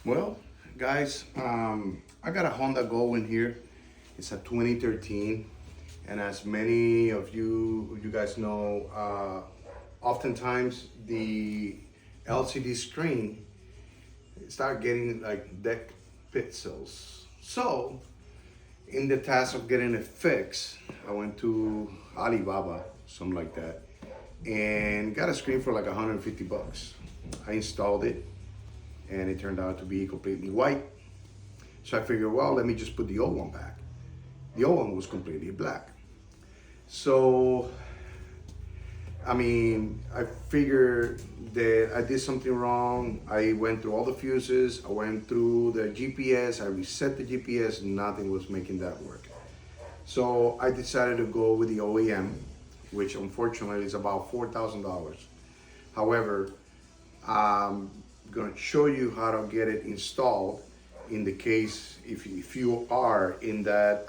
Well, guys, I got a Honda Go in here. It's a 2013, and as many of you guys know, oftentimes the LCD screen start getting like deck pixels. So, in the task of getting it fixed, I went to Alibaba, something like that, and got a screen for like 150 bucks. I installed it, and it turned out to be completely white. So I figured, well, let me just put the old one back. The old one was completely black. So, I mean, I figured that I did something wrong. I went through all the fuses, I went through the GPS, I reset the GPS, nothing was making that work. So I decided to go with the OEM, which unfortunately is about $4,000. However, I'm gonna show you how to get it installed in the case if you are in that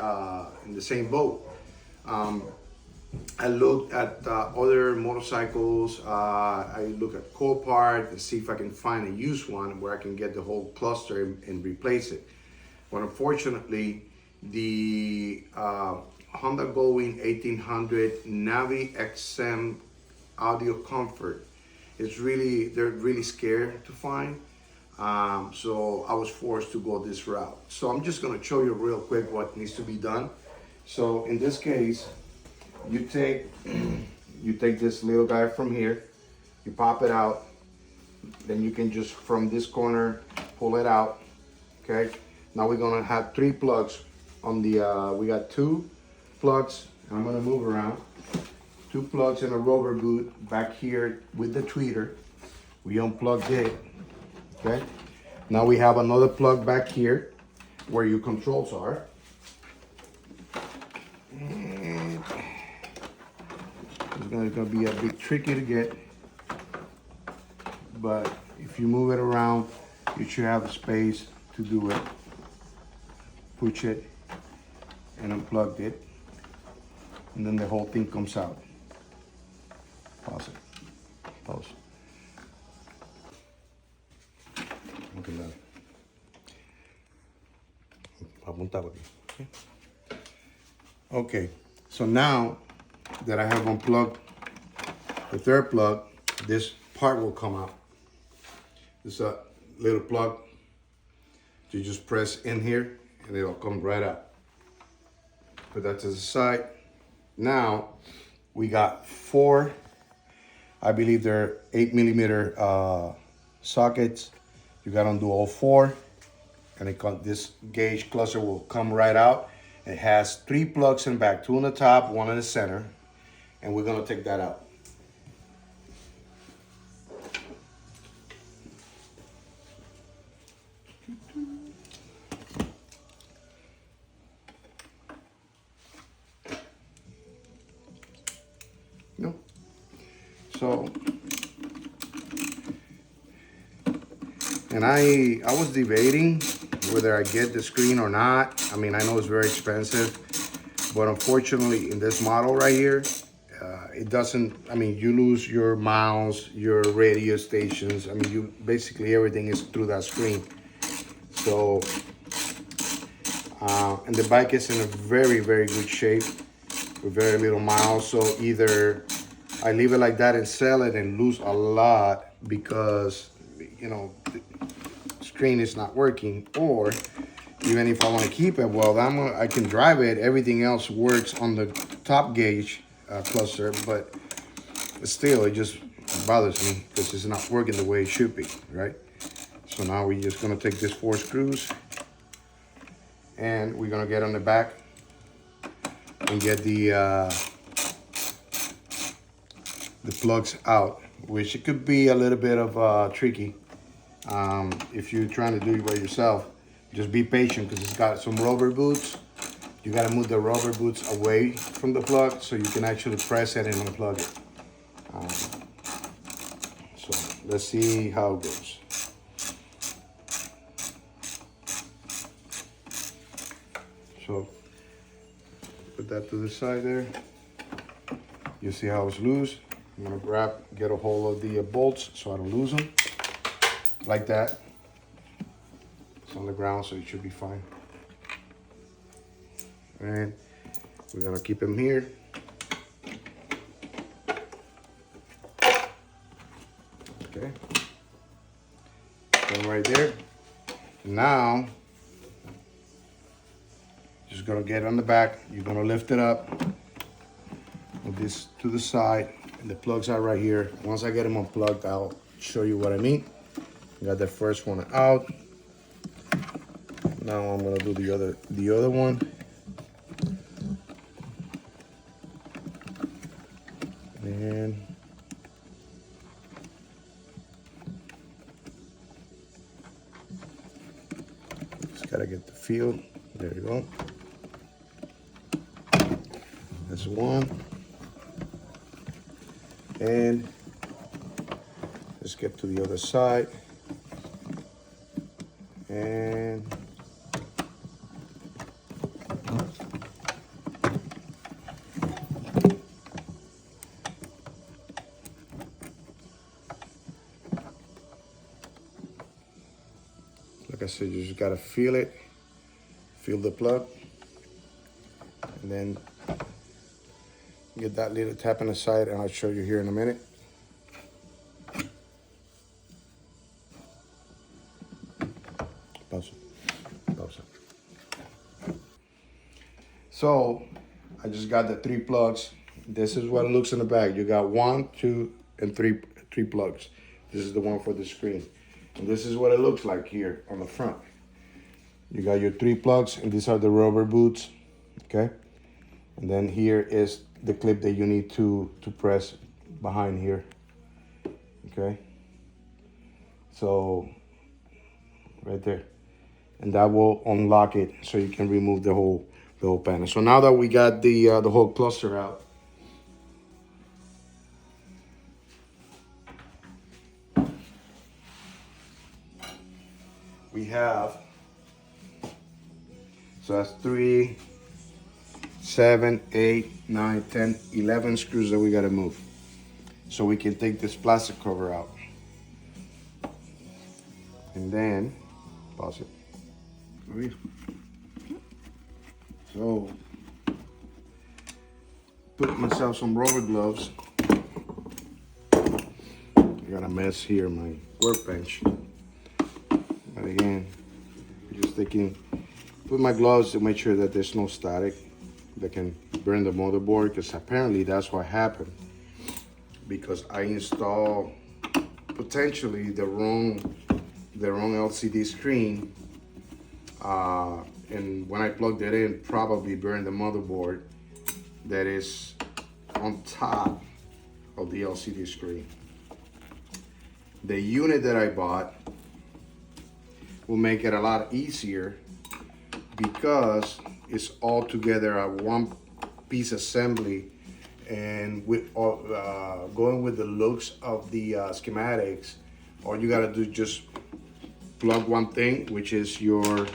in the same boat. I looked at other motorcycles. I look at Copart to see if I can find a used one where I can get the whole cluster and replace it. But unfortunately, the Honda Going 1800 Navi XM Audio Comfort they're really scared to find. So I was forced to go this route. So I'm just gonna show you real quick what needs to be done. So in this case, you take you take this little guy from here, you pop it out, then you can just from this corner pull it out. Okay. Now we're gonna have 3 plugs on the. We got 2 plugs. I'm gonna move around. 2 plugs and a rubber boot back here with the tweeter. We unplugged it. Okay. Now we have another plug back here where your controls are. And it's gonna be a bit tricky to get, but if you move it around, you should have the space to do it. Push it and unplug it, and then the whole thing comes out. Pause it. Pause. Okay, love. Apuntaba aquí. Okay, so now that I have unplugged the third plug, this part will come out. This a little plug. You just press in here and it'll come right out. Put that to the side. Now we got 4, I believe they're 8mm sockets. You got to undo all 4, and this gauge cluster will come right out. It has 3 plugs in the back, 2 on the top, 1 in the center, and we're gonna take that out. No. So, and I was debating whether I get the screen or not. I mean, I know it's very expensive, but unfortunately in this model right here, it doesn't, I mean, you lose your mouse, your radio stations. I mean, you basically everything is through that screen. So, and the bike is in a very, very good shape with very little miles. So either I leave it like that and sell it and lose a lot because, you know, screen is not working, or even if I want to keep it, well, I can drive it. Everything else works on the top gauge cluster, but still it just bothers me because it's not working the way it should be, right? So now we're just gonna take these 4 screws and we're gonna get on the back and get the plugs out, which it could be a little bit of tricky. If you're trying to do it by yourself, just be patient because it's got some rubber boots. You got to move the rubber boots away from the plug so you can actually press it and unplug it. So let's see how it goes. So put that to the side there. You see how it's loose. I'm gonna get a hold of the bolts so I don't lose them. Like that. It's on the ground, so it should be fine. And we're gonna keep them here. Okay. Put them right there. Now, just gonna get on the back. You're gonna lift it up. Move this to the side. And the plugs are right here. Once I get them unplugged, I'll show you what I mean. Got the first one out. Now I'm gonna do the other one. And just gotta get the feel. There you go. That's one. And let's get to the other side. And like I said, you just gotta feel it, feel the plug, and then get that little tap on the side, and I'll show you here in a minute. Pause it. Pause it. So I just got the 3 plugs. This is what it looks in the bag. You got 1, 2, and 3 plugs. This is the one for the screen. And this is what it looks like here on the front. You got your 3 plugs, and these are the rubber boots, okay? And then here is the clip that you need to press behind here, okay? So, right there. And that will unlock it so you can remove the whole panel. So now that we got the whole cluster out, we have, so that's 3, 7, 8, 9, 10, 11 screws that we gotta move. So we can take this plastic cover out. And then, pause it. So, put myself some rubber gloves. I got a mess here, my workbench. But again, just taking, put my gloves to make sure that there's no static that can burn the motherboard, because apparently that's what happened. Because I installed potentially the wrong LCD screen, and when I plugged it in, probably burned the motherboard that is on top of the LCD screen. The unit that I bought will make it a lot easier because it's all together at one piece assembly, and with going with the looks of the schematics, all you gotta do is just plug one thing, which is your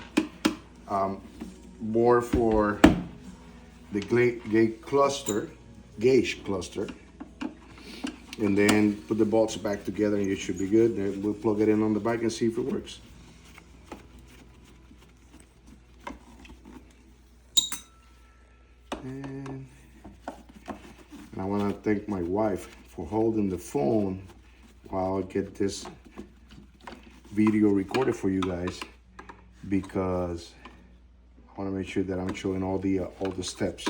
board for the gauge cluster, and then put the bolts back together and you should be good. Then we'll plug it in on the back and see if it works. And I want to thank my wife for holding the phone while I get this video recorded for you guys, because I want to make sure that I'm showing all the steps.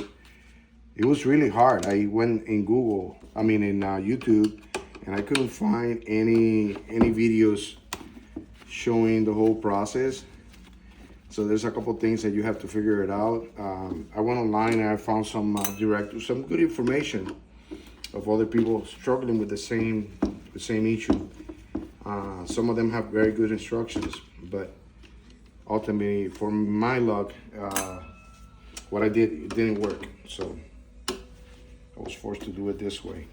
It was really hard. I went in YouTube, and I couldn't find any videos showing the whole process. So there's a couple things that you have to figure it out. I went online and I found some good information of other people struggling with the same issue. Some of them have very good instructions, but ultimately, for my luck, what I did, it didn't work. So I was forced to do it this way.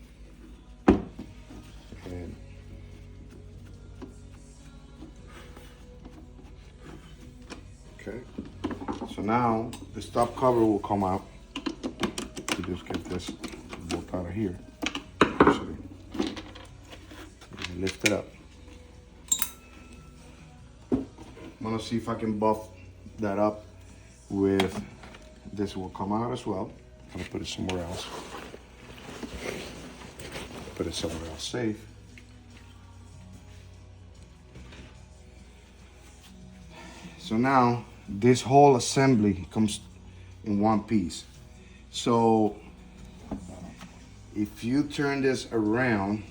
And okay, so now the stop cover will come out. You just get this bolt out of here. Actually, lift it up. gonna see if I can buff that up with this. Will come out as well. I'm gonna put it somewhere else. Put it somewhere else safe. So now this whole assembly comes in one piece. So if you turn this around,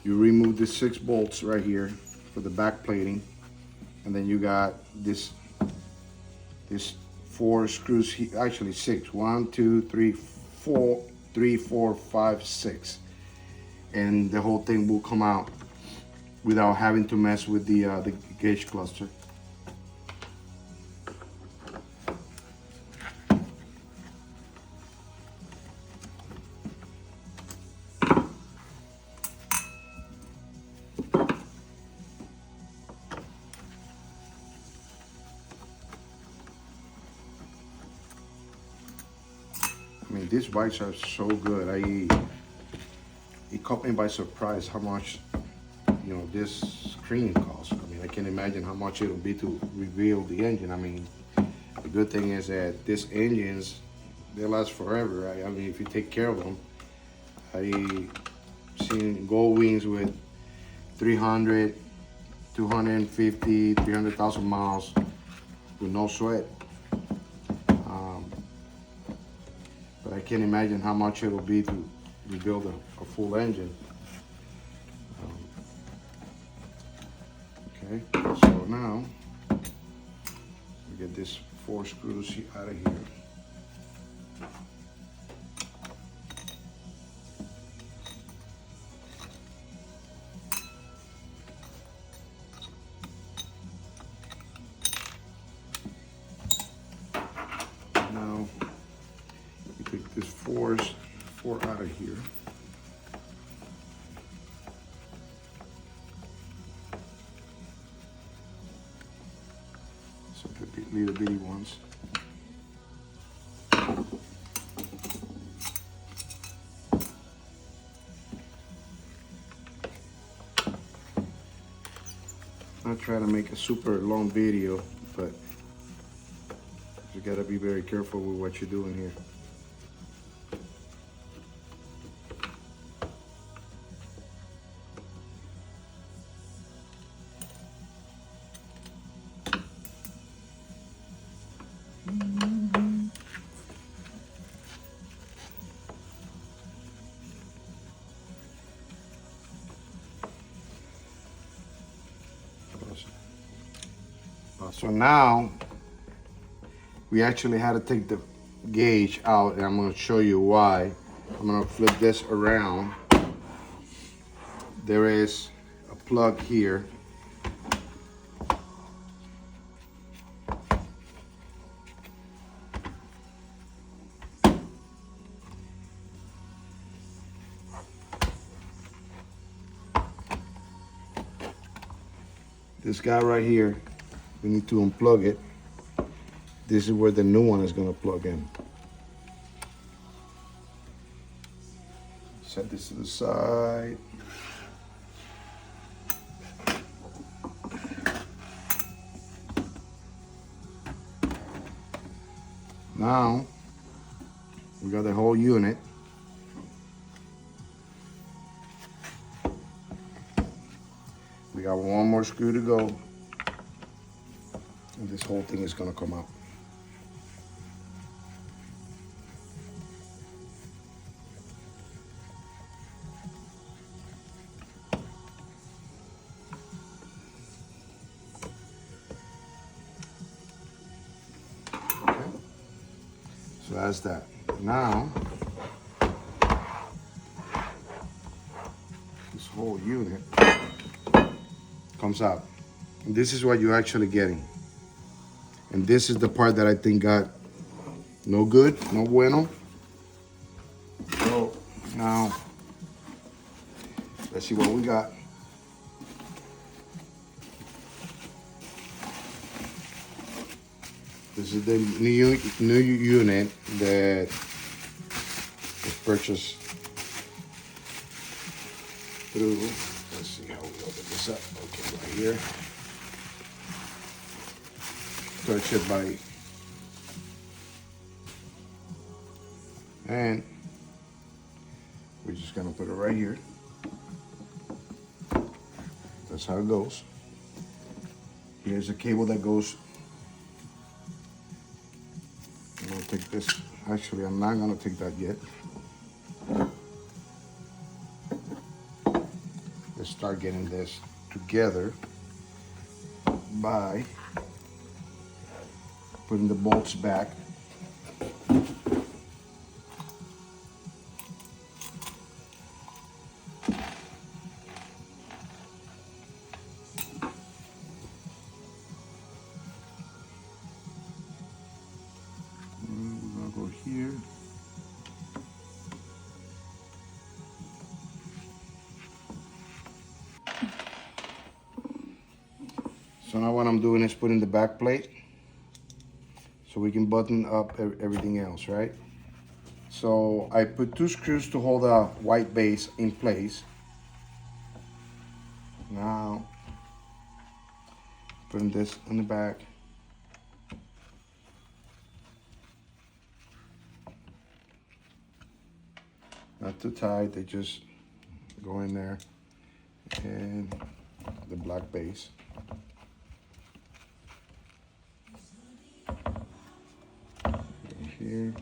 you remove the 6 bolts right here for the back plating, and then you got this 4 screws here, actually 6. 1, 2, 3, 4, 3, 4, 5, 6, and the whole thing will come out without having to mess with the gauge cluster. I mean, these bikes are so good. It caught me by surprise how much, you know, this screen costs. I mean, I can imagine how much it'll be to rebuild the engine. I mean, the good thing is that these engines, they last forever, right? I mean, if you take care of them. I've seen Gold Wings with 300, 250, 300,000 miles with no sweat. But I can't imagine how much it'll be to rebuild a full engine. Okay, so now we get this 4 screws out of here. Now we take this 4 out of here. So the little bitty ones. I'll try to make a super long video, but you gotta be very careful with what you're doing here. So now we actually had to take the gauge out, and I'm going to show you why. I'm going to flip this around. There is a plug here. This guy right here, we need to unplug it. This is where the new one is going to plug in. Set this to the side. Now we got the whole unit. We got one more screw to go, and this whole thing is going to come out. Okay, so that's that. Now this whole unit comes out. And this is what you're actually getting. And this is the part that I think got no good, no bueno. So now, let's see what we got. This is the new unit that was purchased through. Let's see how we open this up. Okay, right here. Touch it by, and we're just gonna put it right here. That's how it goes. Here's a cable that goes. I'm gonna take this. Actually, I'm not gonna take that yet. Let's start getting this together by putting the bolts back. We're gonna go here. So now what I'm doing is putting the back plate so we can button up everything else, right? So I put 2 screws to hold the white base in place. Now, putting this on the back. Not too tight, they just go in there. And the black base. Here.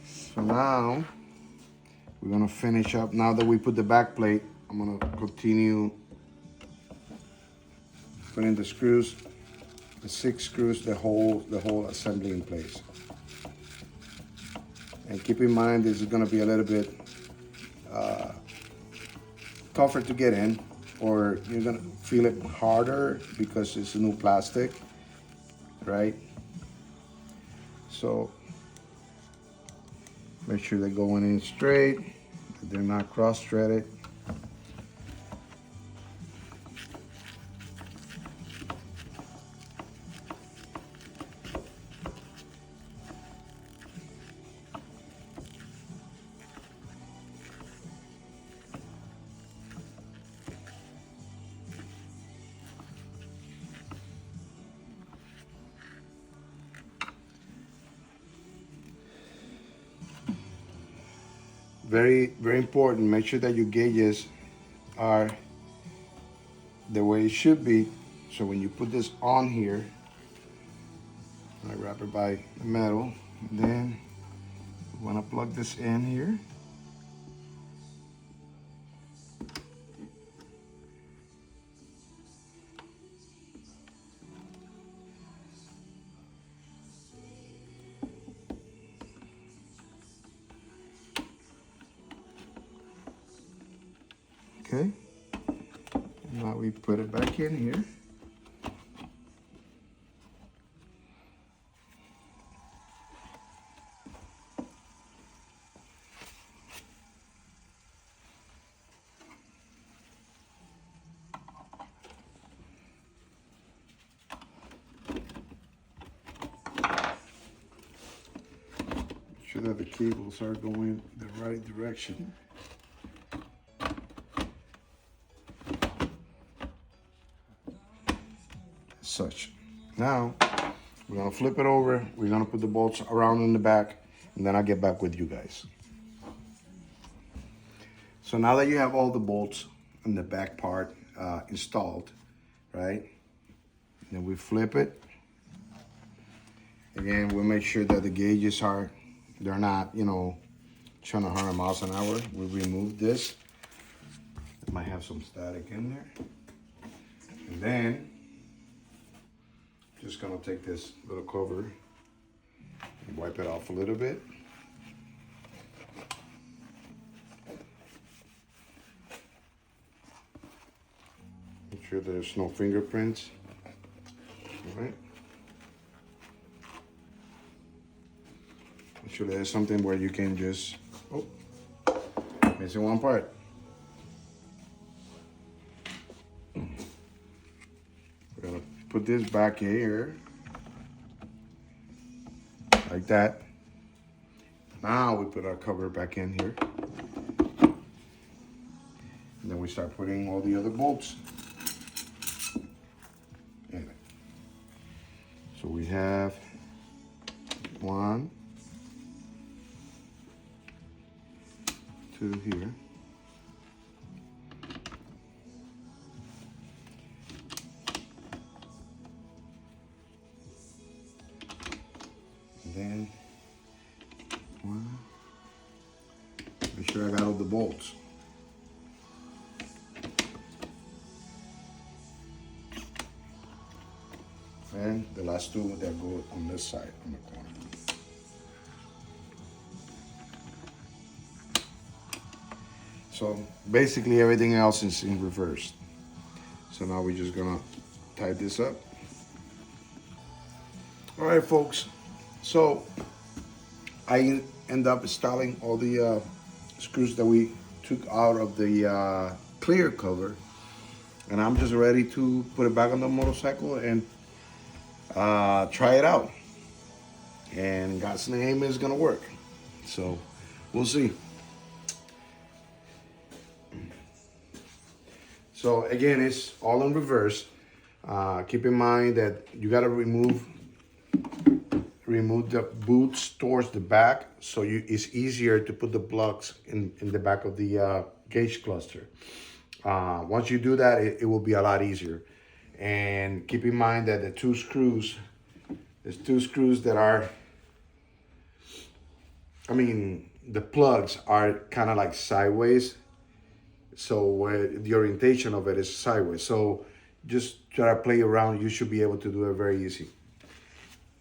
So now we're gonna finish up. Now that we put the back plate, I'm gonna continue putting the screws, the 6 screws, the whole assembly in place. And keep in mind, this is gonna be a little bit tougher to get in, or you're gonna feel it harder because it's a new plastic, right? So make sure they're going in straight, that they're not cross-threaded. Very, very important. Make sure that your gauges are the way it should be. So when you put this on here, I wrap it by the metal. Then you want to plug this in here. Okay, now we put it back in here. Make sure that the cables are going the right direction. Such. Now we're gonna flip it over. We're gonna put the bolts around in the back, and then I'll get back with you guys. So now that you have all the bolts in the back part installed, right? Then we flip it. Again, we'll make sure that the gauges they're not, you know, 100 miles an hour. We remove this. It might have some static in there. And then just gonna take this little cover and wipe it off a little bit. Make sure there's no fingerprints. All right. Make sure there's something where you can just, oh, missing one part. We're gonna put this back here. like that. Now we put our cover back in here. And then we start putting all the other bolts in it. So we have 1, 2 here. And then 1. Make sure I got all the bolts. And the last 2 that go on this side, on the corner. So basically everything else is in reverse. So now we're just gonna tie this up. All right, folks. So I end up installing all the screws that we took out of the clear cover. And I'm just ready to put it back on the motorcycle and try it out. And in God's name, it's gonna work. So we'll see. So again, it's all in reverse. Keep in mind that you gotta remove the boots towards the back, so it's easier to put the plugs in the back of the gauge cluster. Once you do that, it will be a lot easier. And keep in mind that there's 2 screws that are, the plugs are kind of like sideways. So the orientation of it is sideways. So just try to play around. You should be able to do it very easy.